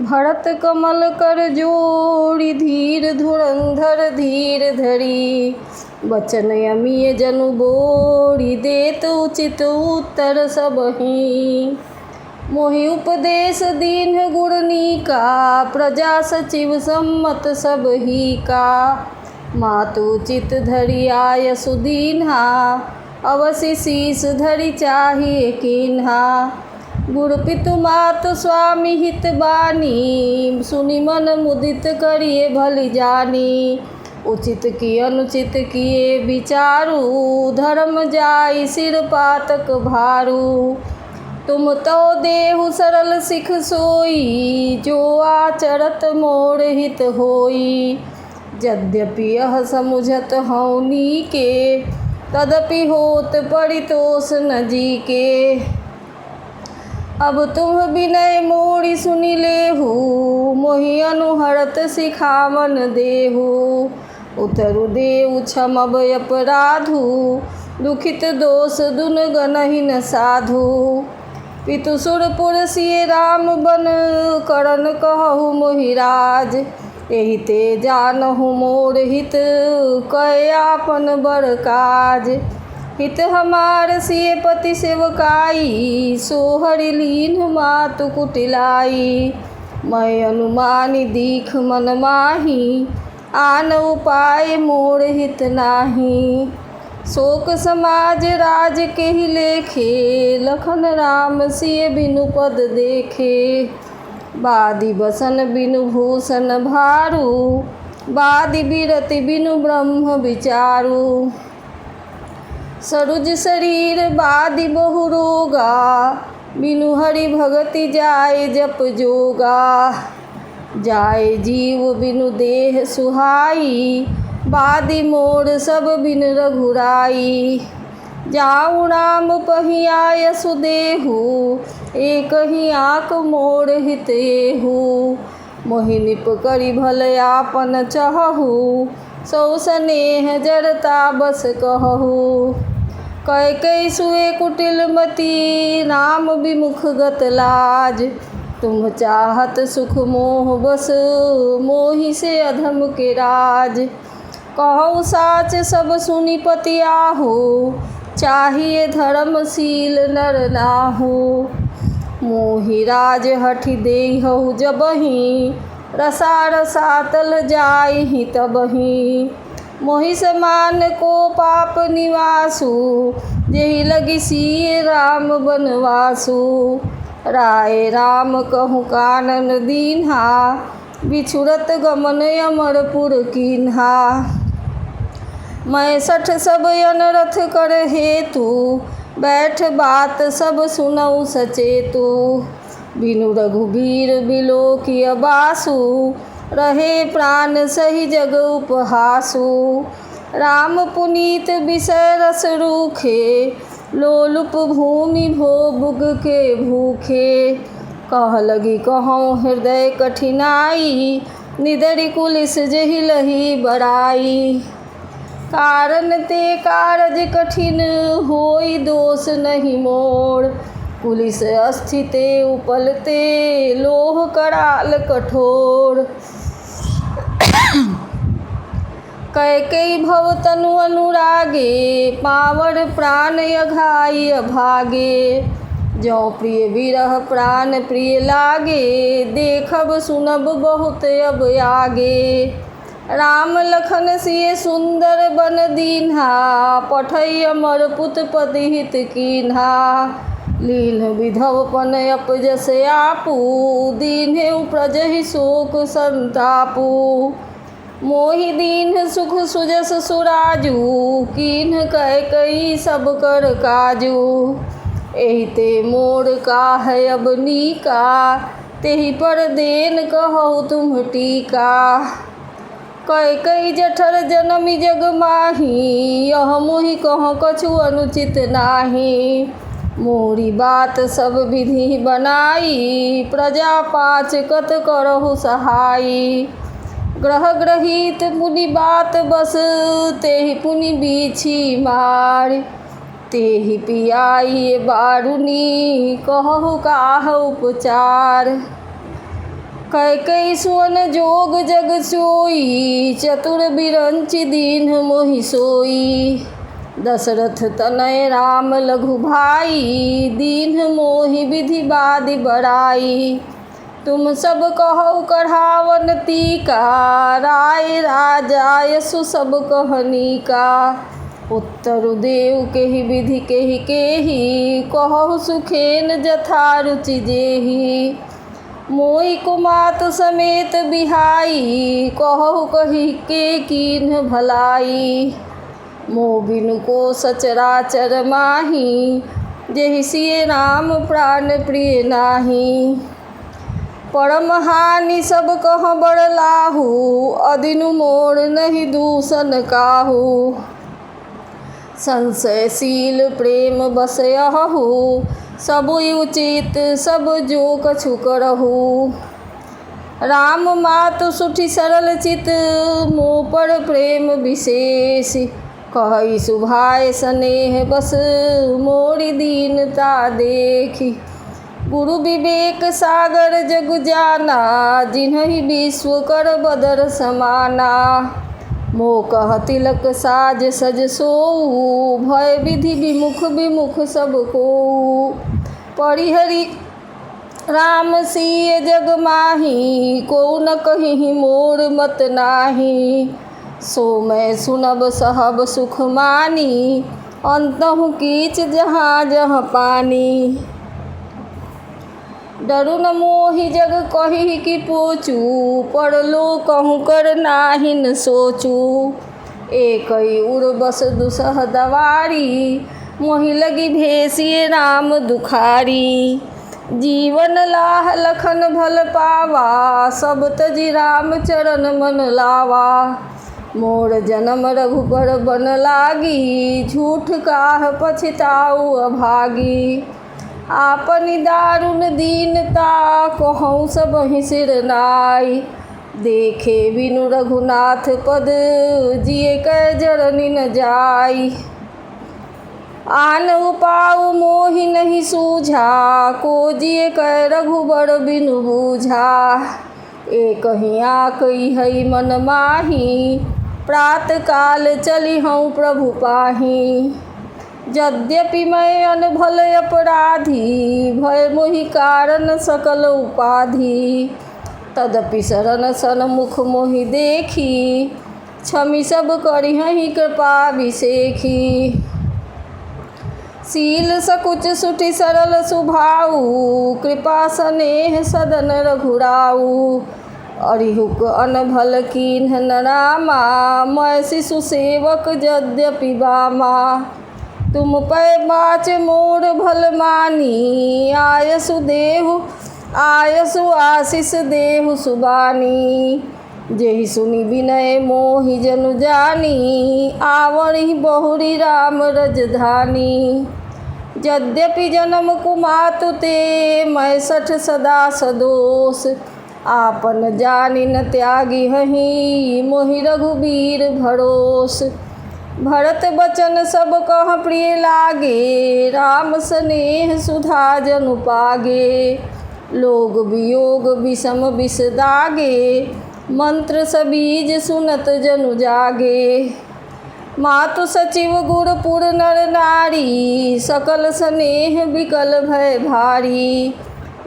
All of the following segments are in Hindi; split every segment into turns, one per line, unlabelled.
भरत कमल कर जोड़ी धीर धुरंधर धीर धरी। बचन अमिय जनु बोरी देत उचित उत्तर सबहि। मोहि उपदेश दीन्ह गुणनीका प्रजा सचिव सम्मत सबहि का। मातु चित धरि आय सुदीन्हा अवसि शीस धरि चाहिए कीन्हा। गुरु पितु मातु स्वामी हित बानी सुनि मन मुदित करिए भली जानी। उचित की अनुचित किए विचारु धर्म जाई सिर पातक भारू। तुम तो देहु सरल सिख सोई जो आचरत मोर हित होई। यद्यपि यह समुझत हऊँ नीके तदपि होत परितोष न जीके। अब तुम विनय मोरी सुनि लेहु मोहि अनुहरत सिखावन देहु। उतरु देउ क्षमब अपराधु दुखित दोष दुन गनहि न साधु। पितु सुरपुर सिय राम बन करन कहु मोहि राज। एहि ते जानहु मोर हित कय आपन बड़ काज। हित हमार सिय पति सेवकाई सोहरि लीन्ह मातु कुटिलाई। मैं अनुमानी दीख मन माही आन उपाय मोर हित नाही। शोक समाज राज केहि लेखे लखन राम सिय बिनु पद देखे। बादी बसन बिनु भूषण भारू बादी बिरति बिनु ब्रह्म विचारू। सरुज शरीर बादी बहु रोगा बिनु हरि भगति जाय जप जोगा। जाय जीव बिनु देह सुहाई बादी मोर सब बिन रघुराई। जाऊ राम पहिया यशु देहु एक ही आँख मोर हित एहु। मोहि निप करि भल आपन चहहु सौ स्नेह जरता बस कहु। कैकेयी सुए कुटिल मति राम विमुख गत लाज। तुम चाहत सुख मोह बस मोहि से अधम के राज। कहु साच सब सुनि पति आहु चाहिए धर्मशील नर नाहु। मोहि राज हठि देहु जबहि रसा रसातल जाइहि तबहि। मोहि समान को पाप निवासु जेहि लगी सिय राम बनवासु। राय राम कहु कानन दीन्हा बिछुड़त गमन अमरपुर कीन्हा। मैं सठ सब अनरथ कर हेतु बैठ बात सब सुनऊ सचेतु। बिनु रघुबीर बिलोकिय बासु रहे प्राण सही जग उपहासु। राम पुनीत विषय रस रूखे लोलुप भूमि भोग के भूखे। कह लगी कहूँ हृदय कठिनाई निदरि कुलिस जेहि लही बड़ाई। कारण ते कारज कठिन होई दोष नहीं मोर। कुलिस अस्थिते उपलते लोह कराल कठोर। कैकेयी भव तनु अनुरागे पावर प्राण अघाई अभागे। जो प्रिय विरह प्राण प्रिय लागे देखब सुनब बहुत अब आगे। राम लखन सिय सुंदर बन दीन्हा पठै अमर पुत पति हित कीन्हा। लीन्ह विधवपन अपजस आपू दीन्हे प्रजहि शोक संतापू। मोहि दीन्ह सुख सुजस सुराजू कीन्ह कैकेयी सब कर काजू। एहि ते मोर काहे अब नीका तेहि पर देन कहु तुम टीका। कैकेयी जठर जनमी जग माही यह मोहि कहूँ कछु अनुचित नाही। मोरी बात सब विधि बनाई प्रजा पाछ कत करहु सहाई। ग्रह ग्रहित पुनि बात बस तेहि पुनि बीछी मार। तेहि पियाई बारुनी कहु काह उपचार। कैकई सुवन जोग जग सोई, चतुर बिरंचि दीन मोहि सोई। दशरथ तनय राम लघु भाई, दीन मोहि विधि बादि बड़ाई। तुम सब कहु कढ़ावन तीका, राय राजा यशु सब कहनी का। उत्तर देव केहि विधि केहि केहि, कहु सुखेन जथा रुचि जेहि। मोहि कुमातु समेत बिहाई, कहु कहि के कीन्ह भलाई। मोह बिनु को सचराचर माही, जेहि सिय राम प्राण प्रिय नाही। परम हानि सब कह बड़लाहु, अदिनु मोर नहीं दूषण काहू। संशयशील प्रेम बसयहु, सब उचित सब जो कछु करहु। राम मातु सुठि सरल चित, मोह पर प्रेम विशेष। कहई सुभाय स्नेह बस, मोरि दीनता देखी। गुरु विवेक सागर जग जाना, जिन्हि विश्व कर बदर समाना। मोह कह तिलक साज सज सोऊ, भय विधि विमुख विमुख सब कोऊ। परिहरि राम सिय जग माही, को न कहिहि मोर मत नाही। सो मैं सुनब सहब सुख मानी, अंतहु कीच जहाँ जहाँ पानी। डरु न मोहि जग कहि कि पोचू, पड़लो कहूँ कर नाही न सोचू। एकई उर बस दुसह दवारी, मोहि लगी भेसिए राम दुखारी। जीवन लाह लखन भल पावा, सब तजि राम चरण मन लावा। मोर जन्म रघुबर बन लागी, झूठ काह पछताऊ अभागी। आपनि दारुण दीनता, कहूँ सबहि सिर नाई। देखे बिनु रघुनाथ पद, जिय कै जरनि न जाई। आन उपाउ मोहि नहीं सूझा, को जिय कै रघुबर बिनु बूझा। एकहि आकई हई मन माही, प्रात काल चलिहउँ प्रभु पाही। यद्यपि मैं अनभल अपराधी, भय मोहि कारण सकल उपाधि। तदपि शरण सन्मुख मोहि देखी, क्षमि सब करिहहि कृपाभिषेखी। शील सकुच सुठि सरल सुभाऊ, कृपा स्नेह सदन रघुराऊ। अरिहुक अनभल कीन्ह न रामा, मैं शिशु सेवक यद्यपि बामा। तुम पै बाच मोर भल मानी, आयसु देहु आयसु आशीष देहु सुबानी। जेहि सुनि विनय मोहि जनु जानी, आवहि बहुरी राम रजधानी। यद्यपि जन्म कुमातु ते, मैं सठ सदा सदोष। आपन जानि न त्यागी हहीं, मोहि रघुबीर भरोस। भरत बचन सब कह प्रिय लागे, राम स्नेह सुधा जनु पागे। लोग वियोग विषम विष दागे, मंत्र सबीज सुनत जनु जागे। मातु सचिव गुर पुर नर नारी, सकल स्नेह विकल भय भारी।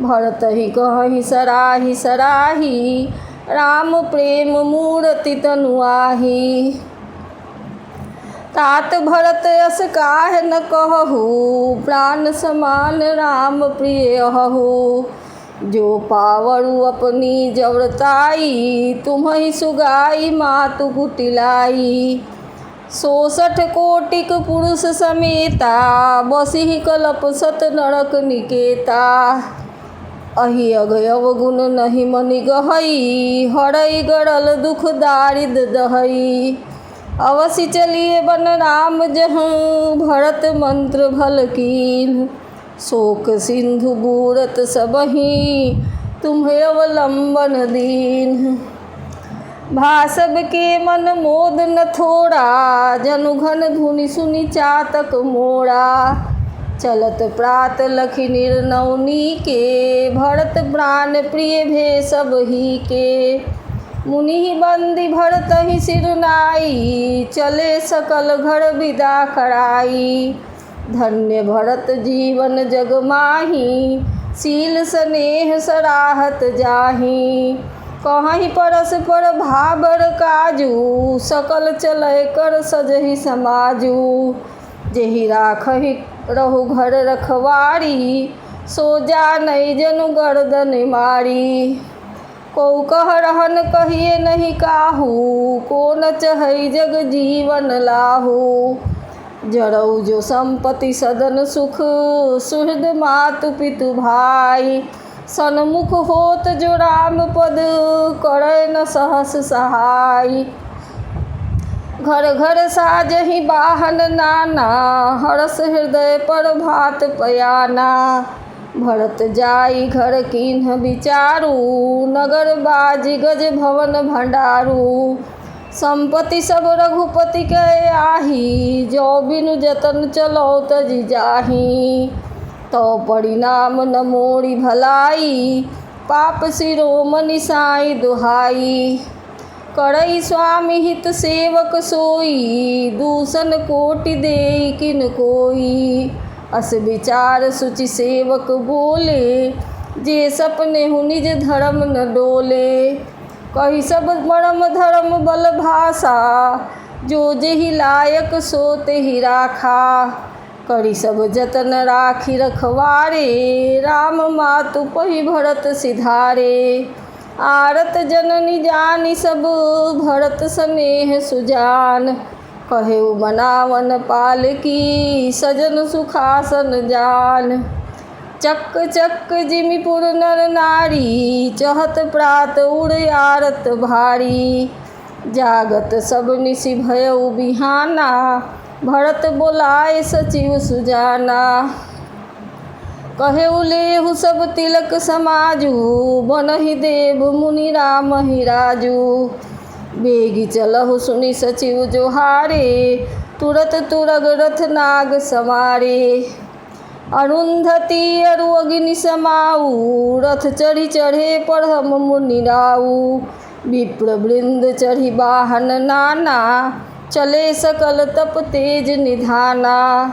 भरत ही कहहि सराहि सराहि, राम प्रेम मूरति तनु आही। तात भरत यस काहे न कहु, प्राण समान राम प्रिय अहु। जो पावरु अपनी जवरताई, तुम्हि सुगाई मातु कुटिलाई। 66 कोटिक पुरुष समेता, बसिहि कलप सत नरक निकेता। अहि अगयव गुण नहीं मनि गहई, हरई गरल दुख दारिद दहई। अवसि चलिए बन राम जहाँ, भरत मंत्र भल कीन्ह। शोक सिंधु बूरत सबहि, तुम्हें अवलंबन दीन्ह। भासब के मन मोद न थोड़ा, जनु घन धुनि सुनि चातक मोड़ा। चलत प्रात लखी निर्नौनी के, भरत प्राण प्रिय भे सब ही के। मुनि बंदी भरत ही सिरनाई, चले सकल घर विदा कराई। धन्य भरत जीवन जग माही, शील स्नेह सराहत जाही। कहीं परस्पर भाबर काजू, सकल चलय कर सजहि समाजू। जेहि राखहि रहु घर रखवारी, सो जानई जनु गर्दन मारी। को कह रहन कहिए नहीं काहू, को न चहई जग जीवन लाहू। जरऊ जो संपत्ति सदन सुख, सुहृद मातु पितु भाई। सन्मुख होत जो राम पद, करे न सहस सहाय। घर घर साजहि बाहन नाना, हरस हृदय पर भात पयाना। भरत जाई घर कीन्ह विचारू, नगर बाजी गज भवन भंडारू। संपत्ति सब रघुपति के आही, जो बिनु जतन चलो तजि जाही। तो परिणाम न मोरी भलाई, पाप शिरोमणि साई दुहाई। करई स्वामी हित सेवक सोई, दूषण कोटि देई किन कोई। अस विचार सुचि सेवक बोले, जे सपने हु निज धर्म न डोले। कही सब मरम धर्म बल भाषा, जो जेहि लायक सो तेहि राखा। करी सब जतन राखी रखवारे, राम मातु पहि भरत सिधारे। आरत जननी जानी सब, भरत स्नेह सुजान। कहे बनावन पाल की, सजन सुखासन जान। चक चक जिमिपुर नर नारी, चहत प्रात उड़ आरत भारी। जागत सब निशि भयउ बिहाना, भरत बोलाए सचिव सुजाना। कहे लेहु सब तिलक समाजू, बनहि देव मुनि राम ही राजू। बेगी चलहु सुनि सचिव जोहारे, तुरत तुरग रथ नाग समारे। अरुंधति अरु अग्नि समाऊ, रथ चढ़ी चढ़े पढ़म मुनि राऊ। विप्र वृंद चढ़ी वाहन नाना, चले सकल तप तेज निधाना।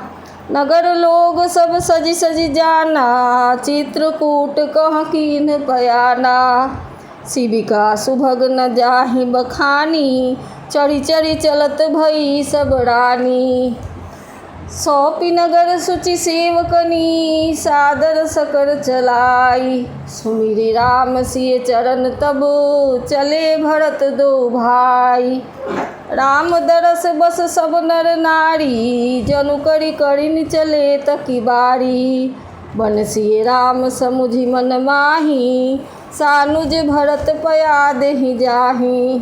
नगर लोग सब सजि सजि जाना, चित्रकूट कह कीन्ह पयाना। शिविका सुभग न जाहि बखानी, चढ़ी चढ़ी चलत भई सब रानी। सौंपी नगर सुचि सेवकनी, सादर सकर चलाई। सुमिरि राम सिय चरण तब, चले भरत दो भाई। राम दरस बस सब नर नारी, जनु करि करिन चले तकी बारी। बनसिए राम समुझि मन माही, सानुज भरत पया देहि जाही।